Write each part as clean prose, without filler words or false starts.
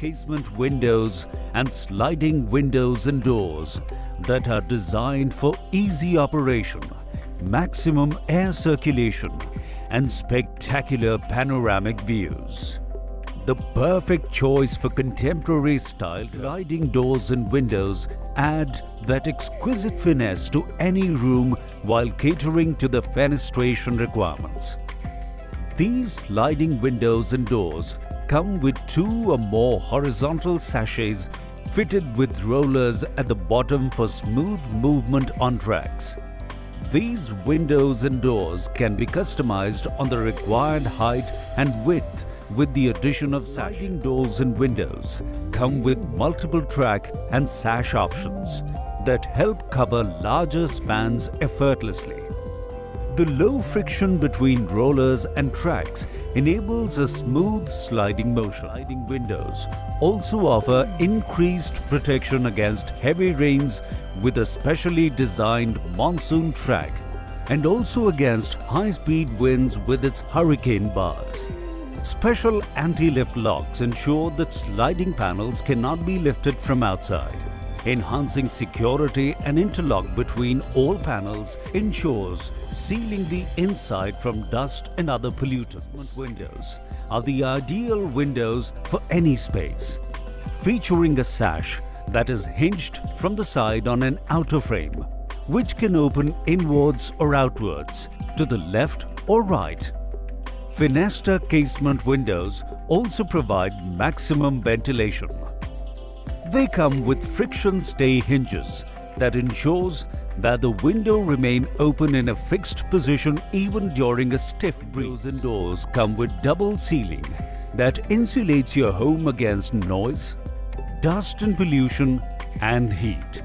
casement windows and sliding windows and doors that are designed for easy operation, maximum air circulation, and spectacular panoramic views. The perfect choice for contemporary style sliding doors and windows add that exquisite finesse to any room while catering to the fenestration requirements. These sliding windows and doors come with 2 or more horizontal sachets fitted with rollers at the bottom for smooth movement on tracks. These windows and doors can be customized on the required height and width with the addition of sliding doors and windows. Come with multiple track and sash options that help cover larger spans effortlessly. The low friction between rollers and tracks enables a smooth sliding motion. Sliding windows also offer increased protection against heavy rains with a specially designed monsoon track, and also against high-speed winds with its hurricane bars. Special anti-lift locks ensure that sliding panels cannot be lifted from outside. Enhancing security and interlock between all panels ensures sealing the inside from dust and other pollutants. Windows are the ideal windows for any space, featuring a sash that is hinged from the side on an outer frame, which can open inwards or outwards, to the left or right. Fenestra casement windows also provide maximum ventilation. They come with friction stay hinges that ensures that the window remain open in a fixed position even during a stiff breeze. And doors come with double sealing that insulates your home against noise, dust and pollution, and heat.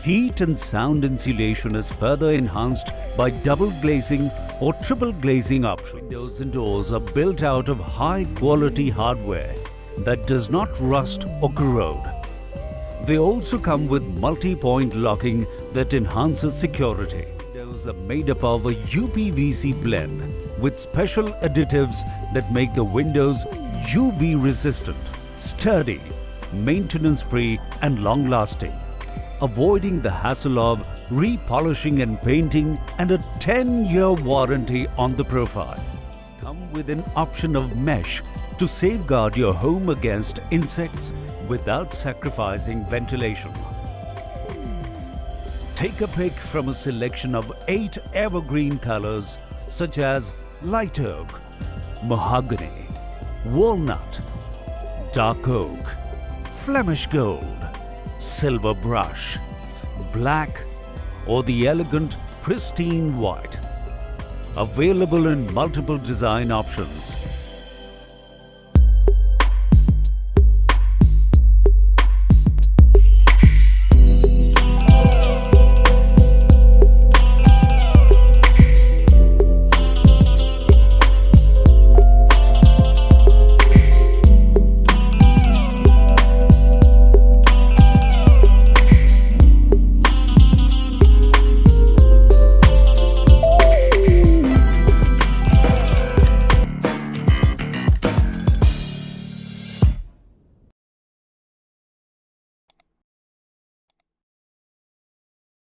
Heat and sound insulation is further enhanced by double glazing or triple glazing options. Windows and doors are built out of high-quality hardware that does not rust or corrode. They also come with multi-point locking that enhances security. Windows are made up of a UPVC blend with special additives that make the windows UV resistant, sturdy, maintenance-free and long-lasting, avoiding the hassle of repolishing and painting, and a 10-year warranty on the profile. Come with an option of mesh to safeguard your home against insects without sacrificing ventilation. Take a pick from a selection of 8 evergreen colors such as light oak, mahogany, walnut, dark oak, Flemish gold, silver brush, black, or the elegant pristine white. Available in multiple design options,